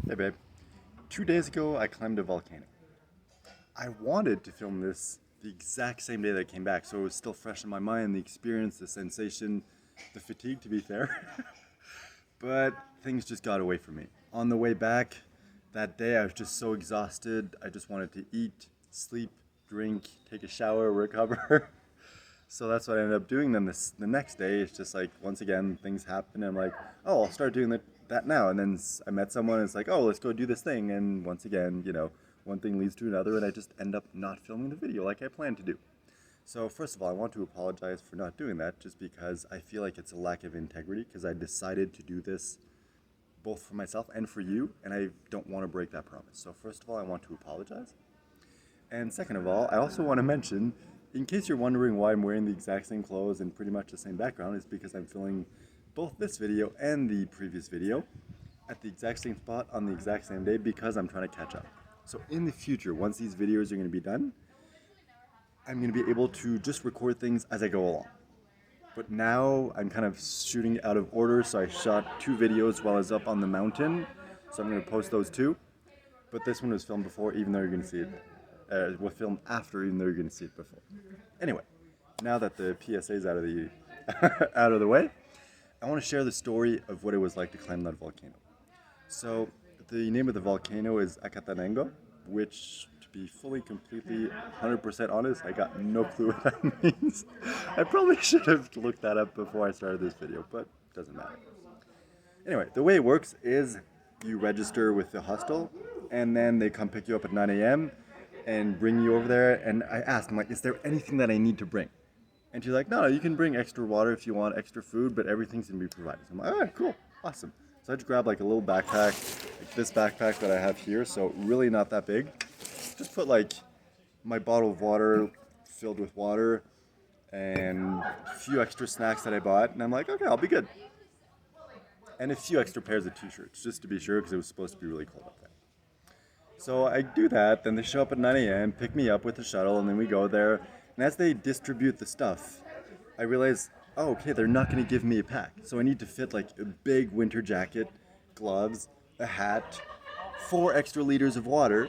Hey babe, 2 days ago I climbed a volcano. I wanted to film this the exact same day that I came back, so it was still fresh in my mind, the experience, the sensation, the fatigue to be fair. But things just got away from me. On the way back, that day I was just so exhausted, I just wanted to eat, sleep, drink, take a shower, recover. So that's what I ended up doing. Then the next day, it's just like once again things happen. I'm like, oh, I'll start doing that now. And then I met someone. And it's like, oh, let's go do this thing. And once again, one thing leads to another, and I just end up not filming the video like I planned to do. So first of all, I want to apologize for not doing that, just because I feel like it's a lack of integrity. Because I decided to do this both for myself and for you, and I don't want to break that promise. So first of all, I want to apologize. And second of all, I also want to mention, in case you're wondering why I'm wearing the exact same clothes and pretty much the same background, is because I'm filming both this video and the previous video at the exact same spot on the exact same day because I'm trying to catch up. So in the future, once these videos are going to be done, I'm going to be able to just record things as I go along. But now I'm kind of shooting out of order, so I shot two videos while I was up on the mountain. So I'm going to post those two. But this one was filmed before, even though you're going to see it. Was filmed after, even though you're going to see it before. Anyway, now that the PSA is out of the out of the way, I want to share the story of what it was like to climb that volcano. So the name of the volcano is Acatanango, which, to be fully, completely, 100% honest, I got no clue what that means. I probably should have looked that up before I started this video, but it doesn't matter. Anyway, the way it works is you register with the hostel, and then they come pick you up at 9 a.m. and bring you over there. And I asked, I'm like, is there anything that I need to bring? And she's like, no, you can bring extra water if you want, extra food, but everything's gonna be provided. So I'm like, all right, cool, awesome. So I just grabbed like a little backpack, like this backpack that I have here, so really not that big. Just put like my bottle of water filled with water and a few extra snacks that I bought, and I'm like, okay, I'll be good. And a few extra pairs of t-shirts, just to be sure, because it was supposed to be really cold up there. So I do that, then they show up at 9 a.m., pick me up with the shuttle, and then we go there. And as they distribute the stuff, I realize, oh, okay, they're not going to give me a pack. So I need to fit like a big winter jacket, gloves, a hat, 4 extra liters of water,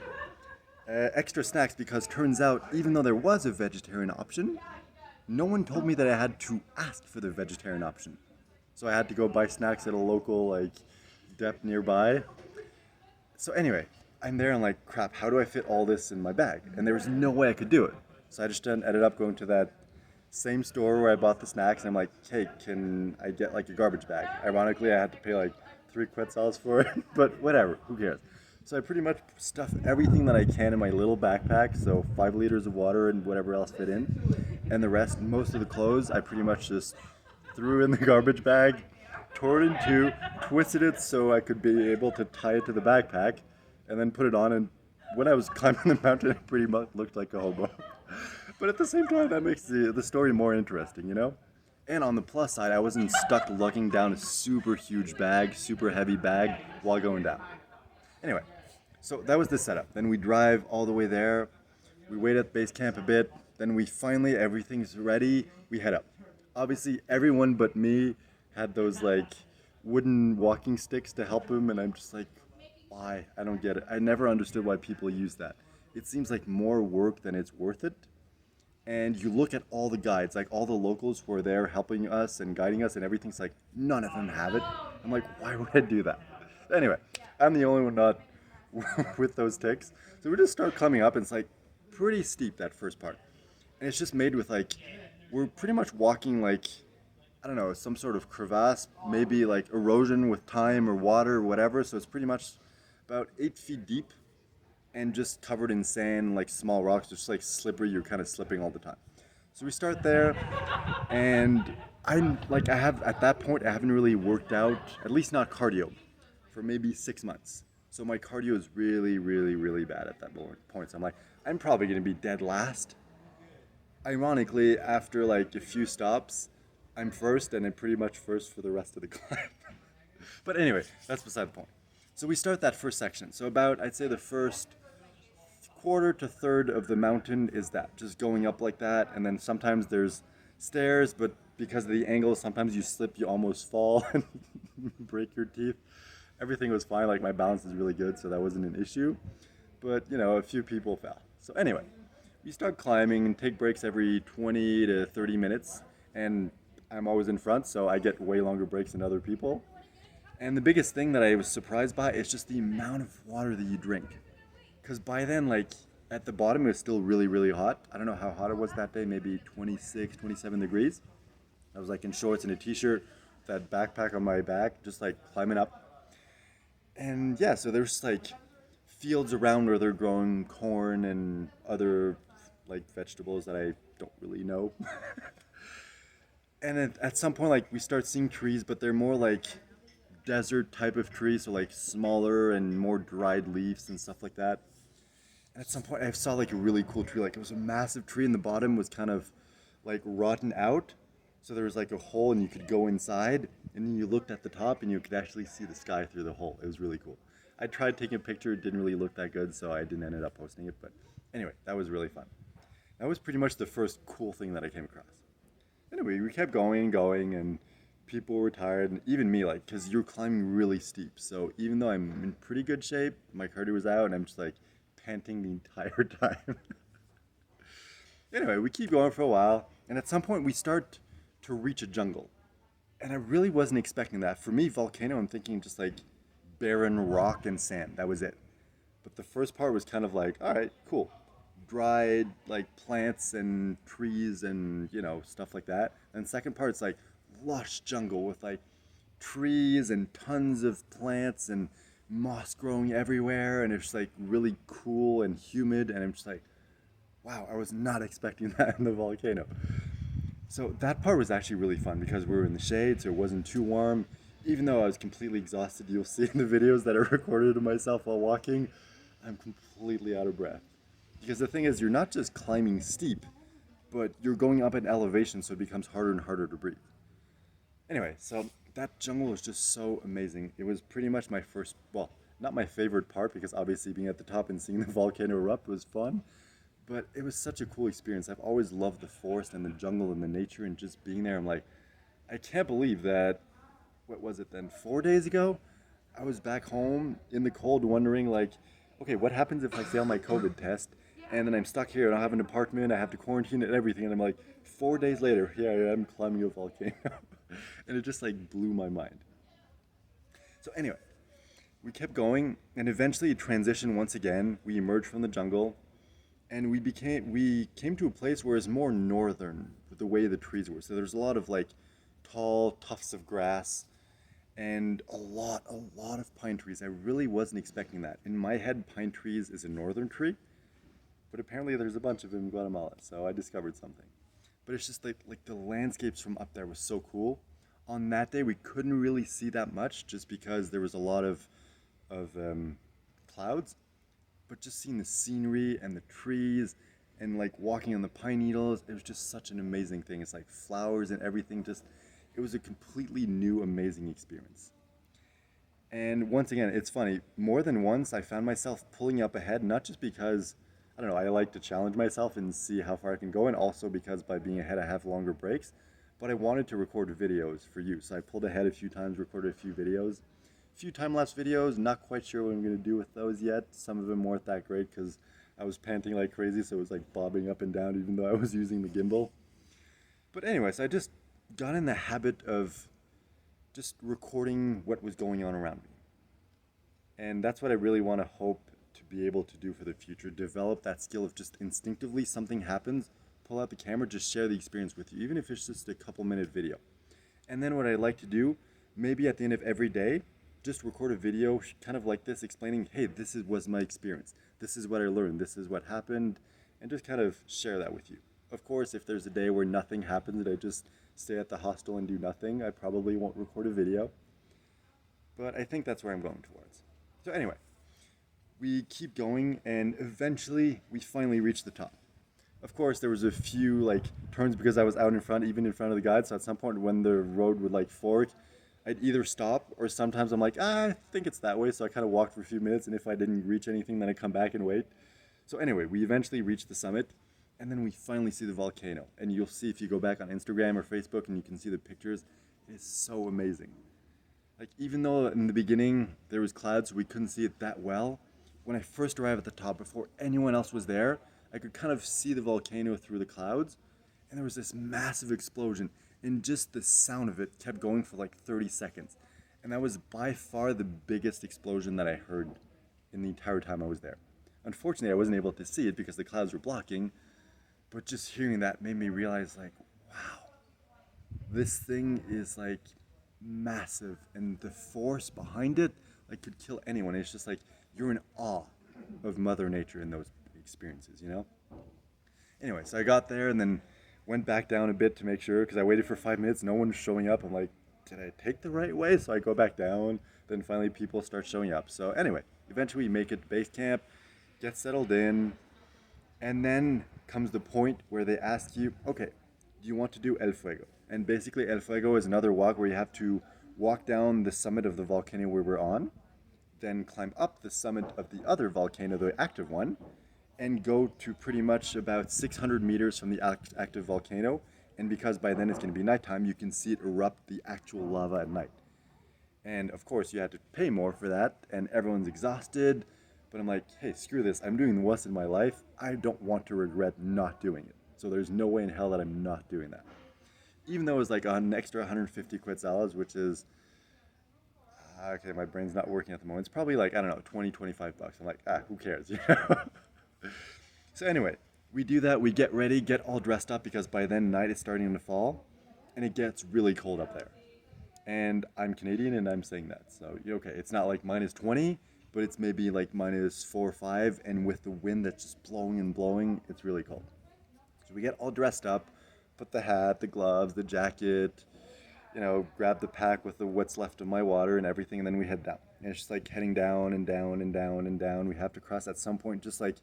extra snacks, because turns out, even though there was a vegetarian option, no one told me that I had to ask for the vegetarian option. So I had to go buy snacks at a local like dep nearby. So anyway, I'm there and like, crap, how do I fit all this in my bag? And there was no way I could do it. So I just ended up going to that same store where I bought the snacks. And I'm like, hey, can I get like a garbage bag? Ironically, I had to pay like 3 quetzals for it, but whatever, who cares? So I pretty much stuffed everything that I can in my little backpack, so 5 liters of water and whatever else fit in. And the rest, most of the clothes, I pretty much just threw in the garbage bag, tore it in two, twisted it so I could be able to tie it to the backpack, and then put it on. And when I was climbing the mountain, it pretty much looked like a hobo. But at the same time, that makes the story more interesting, you know? And on the plus side, I wasn't stuck lugging down a super huge bag, super heavy bag while going down. Anyway, so that was the setup. Then we drive all the way there. We wait at base camp a bit. Then we finally, everything's ready. We head up. Obviously, everyone but me had those like wooden walking sticks to help him, and I'm just like, why? I don't get it. I never understood why people use that. It seems like more work than it's worth it. And you look at all the guides, like all the locals who are there helping us and guiding us, and everything's like, none of them have it. I'm like, why would I do that? Anyway, I'm the only one not with those ticks. So we just start coming up, and it's like pretty steep, that first part. And it's just made with like, we're pretty much walking like, I don't know, some sort of crevasse, maybe like erosion with time or water or whatever. So it's pretty much about 8 feet deep and just covered in sand, like small rocks, just like slippery. You're kind of slipping all the time. So we start there, and I'm like, I have at that point, I haven't really worked out, at least not cardio, for maybe 6 months. So my cardio is really, really, really bad at that point. So I'm like, I'm probably gonna be dead last. Ironically, after like a few stops, I'm first, and I'm pretty much first for the rest of the climb. But anyway, that's beside the point. So we start that first section. So about, I'd say the first quarter to third of the mountain is that, just going up like that, and then sometimes there's stairs, but because of the angle, sometimes you slip, you almost fall and break your teeth. Everything was fine. Like my balance is really good, so that wasn't an issue. But you know, a few people fell. So anyway, we start climbing and take breaks every 20 to 30 minutes, and I'm always in front, so I get way longer breaks than other people. And the biggest thing that I was surprised by is just the amount of water that you drink. Because by then, like, at the bottom, it was still really, really hot. I don't know how hot it was that day, maybe 26, 27 degrees. I was like in shorts and a t-shirt, that backpack on my back, just like climbing up. And yeah, so there's like fields around where they're growing corn and other like vegetables that I don't really know. And at some point, like we start seeing trees, but they're more like desert type of trees, so like smaller and more dried leaves and stuff like that. And at some point, I saw like a really cool tree. Like it was a massive tree, and the bottom was kind of like rotten out. So there was like a hole, and you could go inside, and then you looked at the top, and you could actually see the sky through the hole. It was really cool. I tried taking a picture. It didn't really look that good, so I didn't end up posting it. But anyway, that was really fun. That was pretty much the first cool thing that I came across. Anyway, we kept going and going, and people were tired, and even me, like, because you're climbing really steep. So even though I'm in pretty good shape, my cardio was out, and I'm just like panting the entire time. Anyway, we keep going for a while, and at some point we start to reach a jungle. And I really wasn't expecting that. For me, volcano, I'm thinking just like barren rock and sand. That was it. But the first part was kind of like, all right, cool. Dried like plants and trees and stuff like that. And the second part, it's like lush jungle with like trees and tons of plants and moss growing everywhere, and it's like really cool and humid. And I'm just like, wow, I was not expecting that in the volcano. So that part was actually really fun because we were in the shade, so it wasn't too warm. Even though I was completely exhausted, you'll see in the videos that I recorded of myself while walking, I'm completely out of breath. Because the thing is, you're not just climbing steep, but you're going up in elevation, so it becomes harder and harder to breathe. Anyway, so that jungle was just so amazing. It was pretty much my first, well, not my favorite part, because obviously being at the top and seeing the volcano erupt was fun, but it was such a cool experience. I've always loved the forest and the jungle and the nature, and just being there, I'm like, I can't believe that, what was it then, 4 days ago? I was back home in the cold wondering, like, okay, what happens if I fail my COVID test? And then I'm stuck here and I have an apartment, I have to quarantine and everything. And I'm like, 4 days later, here I am climbing a volcano. And it just like blew my mind. So anyway, we kept going, and eventually it transitioned once again. We emerged from the jungle, and we came to a place where it's more northern with the way the trees were. So there's a lot of like tall tufts of grass and a lot of pine trees. I really wasn't expecting that. In my head, pine trees is a northern tree, but apparently there's a bunch of them in Guatemala, so I discovered something. But it's just like the landscapes from up there was so cool. On that day, we couldn't really see that much just because there was a lot of clouds. But just seeing the scenery and the trees and like walking on the pine needles, it was just such an amazing thing. It's like flowers and everything. Just it was a completely new, amazing experience. And once again, it's funny. More than once, I found myself pulling up ahead, not just because I don't know, I like to challenge myself and see how far I can go, and also because by being ahead, I have longer breaks. But I wanted to record videos for you, so I pulled ahead a few times, recorded a few videos. A few time-lapse videos, not quite sure what I'm going to do with those yet. Some of them weren't that great because I was panting like crazy, so it was like bobbing up and down even though I was using the gimbal. But anyways, I just got in the habit of just recording what was going on around me. And that's what I really want to hope to be able to do for the future. Develop that skill of just instinctively something happens, pull out the camera, just share the experience with you, even if it's just a couple minute video. And then what I like to do, maybe at the end of every day, just record a video kind of like this, explaining, hey, was my experience. This is what I learned. This is what happened. And just kind of share that with you. Of course, if there's a day where nothing happens and I just stay at the hostel and do nothing, I probably won't record a video. But I think that's where I'm going towards. So anyway, we keep going, and eventually we finally reach the top. Of course, there was a few like turns because I was out in front, even in front of the guide. So at some point when the road would like fork, I'd either stop, or sometimes I'm like, I think it's that way. So I kind of walked for a few minutes, and if I didn't reach anything, then I'd come back and wait. So anyway, we eventually reached the summit, and then we finally see the volcano. And you'll see if you go back on Instagram or Facebook and you can see the pictures, it is so amazing. Like even though in the beginning there was clouds, we couldn't see it that well. When I first arrived at the top, before anyone else was there, I could kind of see the volcano through the clouds, and there was this massive explosion, and just the sound of it kept going for like 30 seconds. And that was by far the biggest explosion that I heard in the entire time I was there. Unfortunately, I wasn't able to see it because the clouds were blocking, but just hearing that made me realize, like, wow, this thing is like massive, and the force behind it like could kill anyone. It's just like you're in awe of Mother Nature in those experiences, you know? Anyway, so I got there and then went back down a bit to make sure because I waited for 5 minutes, no one was showing up. I'm like, did I take the right way? So I go back down. Then finally people start showing up. So anyway, eventually we make it to base camp, get settled in, and then comes the point where they ask you, okay, do you want to do El Fuego? And basically, El Fuego is another walk where you have to walk down the summit of the volcano we were on, then climb up the summit of the other volcano, the active one, and go to pretty much about 600 meters from the active volcano. And because by then it's going to be nighttime, you can see it erupt the actual lava at night. And of course, you had to pay more for that, and everyone's exhausted. But I'm like, hey, screw this. I'm doing what's in my life. I don't want to regret not doing it. So there's no way in hell that I'm not doing that. Even though it was like an extra 150 quetzales, which is, okay, my brain's not working at the moment. It's probably like, I don't know, 20, 25 bucks. I'm like, who cares? You know? So anyway, we do that. We get ready, get all dressed up because by then night is starting to fall and it gets really cold up there. And I'm Canadian and I'm saying that. So, okay, it's not like minus 20, but it's maybe like minus 4 or 5. And with the wind that's just blowing and blowing, it's really cold. So we get all dressed up, put the hat, the gloves, the jacket, grab the pack with the what's left of my water and everything, and then we head down. And it's just like heading down and down and down and down. We have to cross at some point just like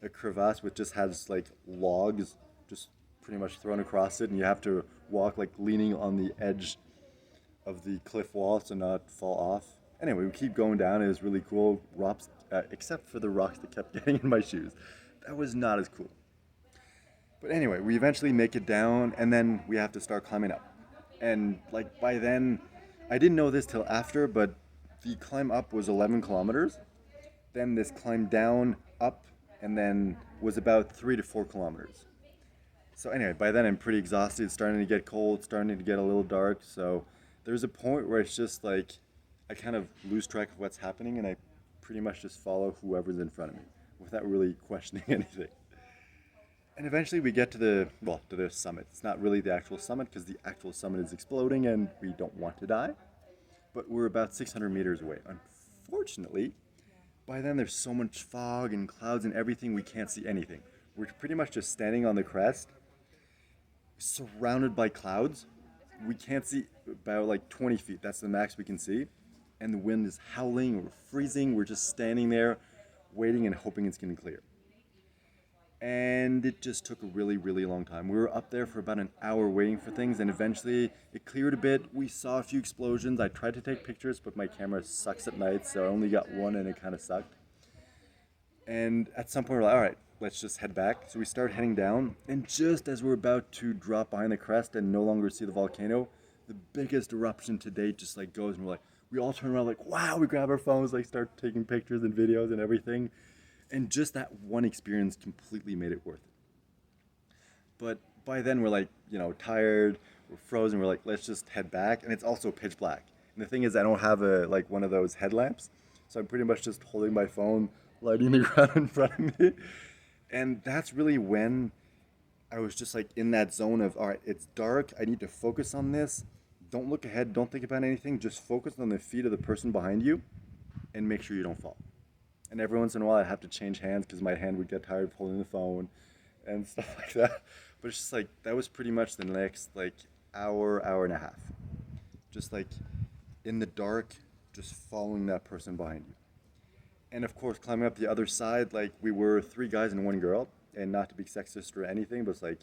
a crevasse which just has like logs just pretty much thrown across it, and you have to walk like leaning on the edge of the cliff wall to not fall off. Anyway, we keep going down. It was really cool. Rocks, except for the rocks that kept getting in my shoes. That was not as cool. But anyway, we eventually make it down, and then we have to start climbing up. And like by then, I didn't know this till after, but the climb up was 11 kilometers. Then this climb down, up, and then was about 3 to 4 kilometers. So anyway, by then I'm pretty exhausted. It's starting to get cold, starting to get a little dark. So there's a point where it's just like I kind of lose track of what's happening, and I pretty much just follow whoever's in front of me without really questioning anything. And eventually we get to the summit. It's not really the actual summit because the actual summit is exploding and we don't want to die. But we're about 600 meters away. Unfortunately, by then there's so much fog and clouds and everything, we can't see anything. We're pretty much just standing on the crest, surrounded by clouds. We can't see about like 20 feet. That's the max we can see. And the wind is howling, we're freezing, we're just standing there waiting and hoping it's going to clear. And it just took a really, really long time. We were up there for about an hour waiting for things, and eventually it cleared a bit. We saw a few explosions. I tried to take pictures, but my camera sucks at night, so I only got one, and it kind of sucked. And at some point, we're like, all right, let's just head back. So we start heading down, and just as we're about to drop behind the crest and no longer see the volcano, the biggest eruption to date just like goes, and we all turn around like, wow, we grab our phones, like start taking pictures and videos and everything. And just that one experience completely made it worth it. But by then we're like, tired, we're frozen, we're like, let's just head back. And it's also pitch black. And the thing is, I don't have one of those headlamps. So I'm pretty much just holding my phone, lighting the ground in front of me. And that's really when I was just like in that zone of, all right, it's dark, I need to focus on this. Don't look ahead, don't think about anything, just focus on the feet of the person behind you and make sure you don't fall. And every once in a while I'd have to change hands because my hand would get tired of holding the phone and stuff like that. But it's just like, that was pretty much the next like hour and a half. Just like in the dark, just following that person behind you. And of course, climbing up the other side, like we were 3 guys and 1 girl, and not to be sexist or anything, but it's like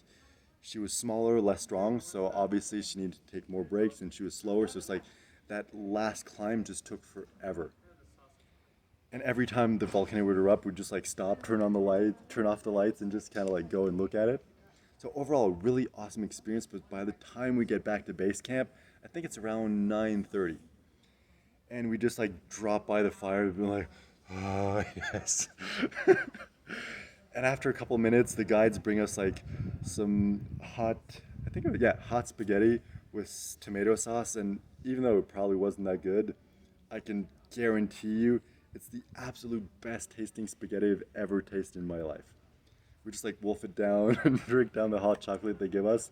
she was smaller, less strong, so obviously she needed to take more breaks, and she was slower, so it's like that last climb just took forever. And every time the volcano would erupt, we'd just like stop, turn on the light, turn off the lights, and just kind of like go and look at it. So overall, a really awesome experience. But by the time we get back to base camp, I think it's around 9:30, and we just like drop by the fire and be like, oh yes. And after a couple minutes, the guides bring us like some hot, I think of it, yeah, hot spaghetti with tomato sauce. And even though it probably wasn't that good, I can guarantee you it's the absolute best tasting spaghetti I've ever tasted in my life. We just like wolf it down and drink down the hot chocolate they give us.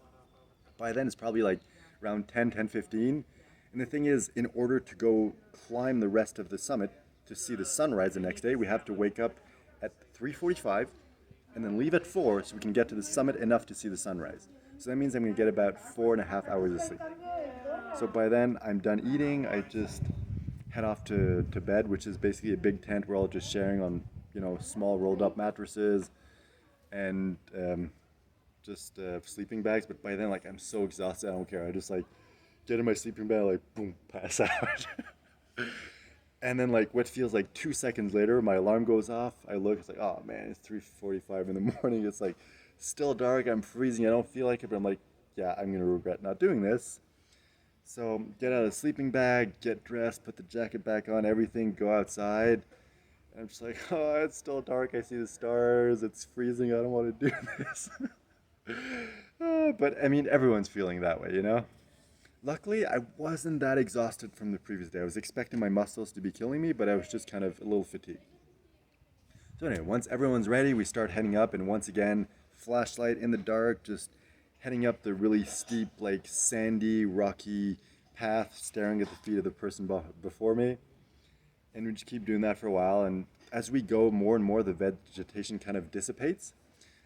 By then, it's probably like around 10:15. And the thing is, in order to go climb the rest of the summit to see the sunrise the next day, we have to wake up at 3:45 and then leave at 4 so we can get to the summit enough to see the sunrise. So that means I'm going to get about 4.5 hours of sleep. So by then, I'm done eating. I just head off to bed, which is basically a big tent we're all just sharing on, small rolled up mattresses and just sleeping bags. But by then, like, I'm so exhausted, I don't care. I just like get in my sleeping bag, like boom, pass out. And then like what feels like 2 seconds later, my alarm goes off. I look, it's like, oh man, it's 3:45 in the morning. It's like still dark. I'm freezing. I don't feel like it, but I'm like, yeah, I'm gonna regret not doing this. So get out of the sleeping bag, get dressed, put the jacket back on, everything, go outside. And I'm just like, oh, it's still dark. I see the stars. It's freezing. I don't want to do this. But I mean, everyone's feeling that way, you know? Luckily, I wasn't that exhausted from the previous day. I was expecting my muscles to be killing me, but I was just kind of a little fatigued. So anyway, once everyone's ready, we start heading up, and once again, flashlight in the dark, just heading up the really steep, like sandy, rocky path, staring at the feet of the person before me. And we just keep doing that for a while, and as we go more and more, the vegetation kind of dissipates.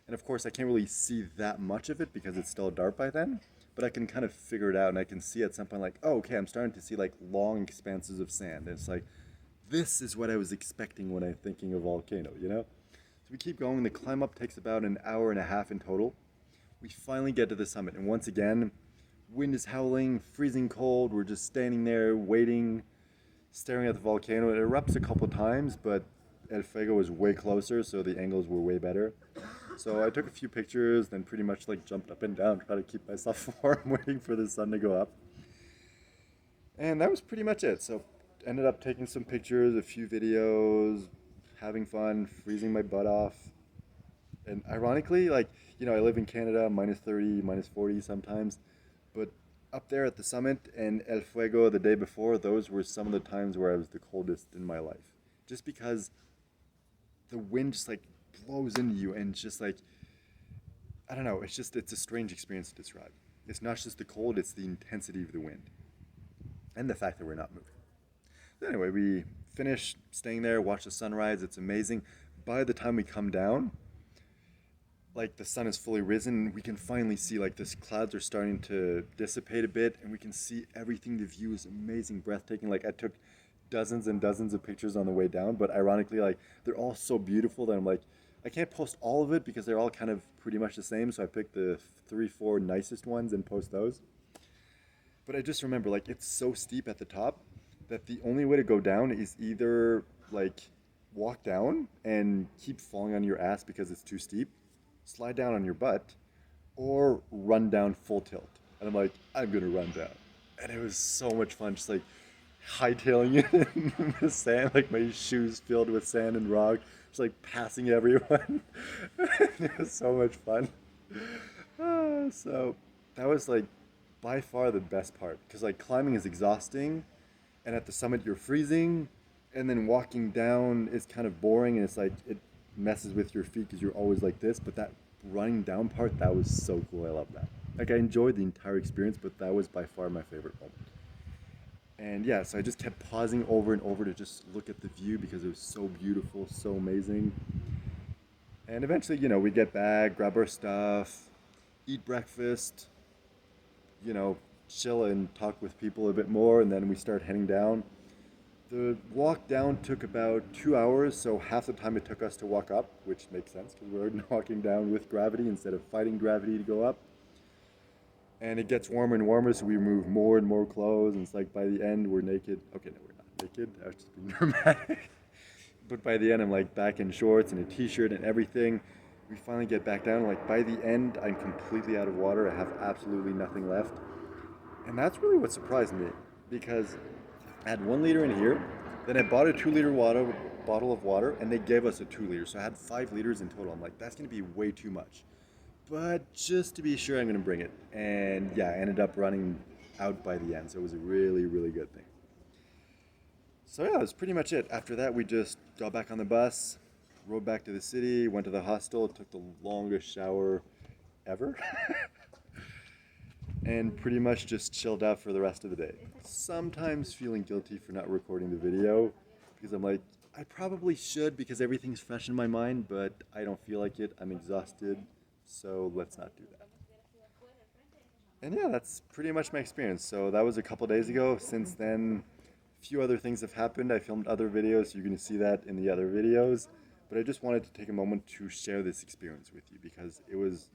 And of course, I can't really see that much of it because it's still dark by then, but I can kind of figure it out, and I can see at some point like, oh, okay, I'm starting to see like long expanses of sand. And it's like, this is what I was expecting when I'm thinking of volcano, you know? So we keep going. The climb up takes about an hour and a half in total. We finally get to the summit, and once again, wind is howling, freezing cold. We're just standing there waiting, staring at the volcano. It erupts a couple times, but El Fuego was way closer, so the angles were way better. So I took a few pictures, then pretty much like jumped up and down, trying to keep myself warm, waiting for the sun to go up. And that was pretty much it. So ended up taking some pictures, a few videos, having fun, freezing my butt off. And ironically, like, I live in Canada, minus 30, minus 40 sometimes. But up there at the summit and El Fuego the day before, those were some of the times where I was the coldest in my life. Just because the wind just like blows into you and just like, I don't know, it's a strange experience to describe. It's not just the cold, it's the intensity of the wind and the fact that we're not moving. So anyway, we finish staying there, watch the sunrise. It's amazing. By the time we come down, like the sun is fully risen, we can finally see like this clouds are starting to dissipate a bit, and we can see everything. The view is amazing, breathtaking. Like I took dozens and dozens of pictures on the way down, but ironically, like they're all so beautiful that I'm like, I can't post all of it because they're all kind of pretty much the same. So I picked the 3, 4 nicest ones and post those. But I just remember like it's so steep at the top that the only way to go down is either like walk down and keep falling on your ass because it's too steep, slide down on your butt, or run down full tilt. And I'm like, I'm gonna run down. And it was so much fun, just like hightailing it in the sand, like my shoes filled with sand and rock, just like passing everyone. It was so much fun. So that was like by far the best part because like climbing is exhausting, and at the summit you're freezing, and then walking down is kind of boring, and it's like it messes with your feet because you're always like this. But that running down part, that was so cool. I love that. Like I enjoyed the entire experience, but that was by far my favorite moment. And yeah, so I just kept pausing over and over to just look at the view because it was so beautiful, so amazing. And eventually, we get back, grab our stuff, eat breakfast, chill and talk with people a bit more, and then we start heading down. The walk down took about 2 hours, so half the time it took us to walk up, which makes sense because we're walking down with gravity instead of fighting gravity to go up. And it gets warmer and warmer, so we remove more and more clothes, and it's like by the end we're naked. Okay, no, we're not naked. I was just being dramatic. But by the end, I'm like back in shorts and a t-shirt and everything. We finally get back down. Like by the end, I'm completely out of water. I have absolutely nothing left. And that's really what surprised me because I had 1 liter in here. Then I bought a 2 liter bottle of water, and they gave us a 2 liter. So I had 5 liters in total. I'm like, that's gonna be way too much. But just to be sure, I'm gonna bring it. And yeah, I ended up running out by the end. So it was a really, really good thing. So yeah, that's pretty much it. After that, we just got back on the bus, rode back to the city, went to the hostel, took the longest shower ever, and pretty much just chilled out for the rest of the day. Sometimes feeling guilty for not recording the video because I'm like, I probably should because everything's fresh in my mind, but I don't feel like it. I'm exhausted, so let's not do that. And yeah, that's pretty much my experience. So that was a couple days ago. Since then, a few other things have happened. I filmed other videos. You're going to see that in the other videos. But I just wanted to take a moment to share this experience with you because it was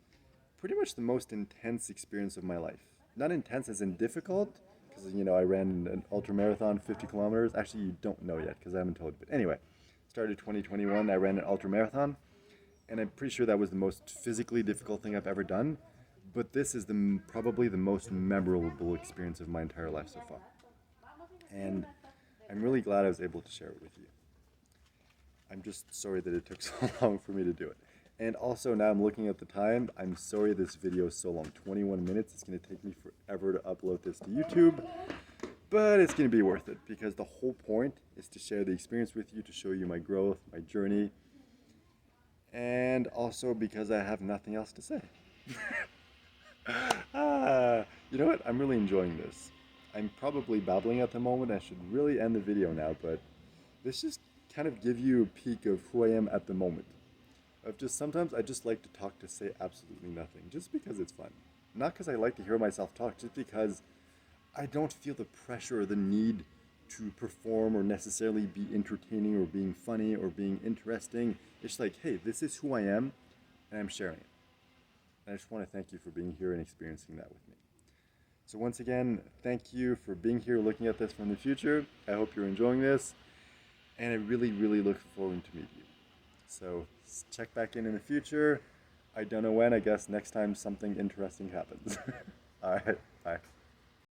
pretty much the most intense experience of my life. Not intense as in difficult, because I ran an ultra marathon, 50 kilometers. Actually, you don't know yet because I haven't told you. But anyway, started 2021. I ran an ultra marathon, and I'm pretty sure that was the most physically difficult thing I've ever done. But this is probably the most memorable experience of my entire life so far, and I'm really glad I was able to share it with you. I'm just sorry that it took so long for me to do it. And also, now I'm looking at the time. I'm sorry this video is so long. 21 minutes. It's going to take me forever to upload this to YouTube. But it's going to be worth it because the whole point is to share the experience with you, to show you my growth, my journey, and also because I have nothing else to say. You know what? I'm really enjoying this. I'm probably babbling at the moment. I should really end the video now, but this just kind of give you a peek of who I am at the moment. Of just sometimes I just like to talk to say absolutely nothing, just because it's fun. Not because I like to hear myself talk, just because I don't feel the pressure or the need to perform or necessarily be entertaining or being funny or being interesting. It's like, hey, this is who I am, and I'm sharing it. And I just want to thank you for being here and experiencing that with me. So once again, thank you for being here, looking at this from the future. I hope you're enjoying this, and I really, really look forward to meet you. So check back in the future. I don't know when. I guess next time something interesting happens. All right. Bye.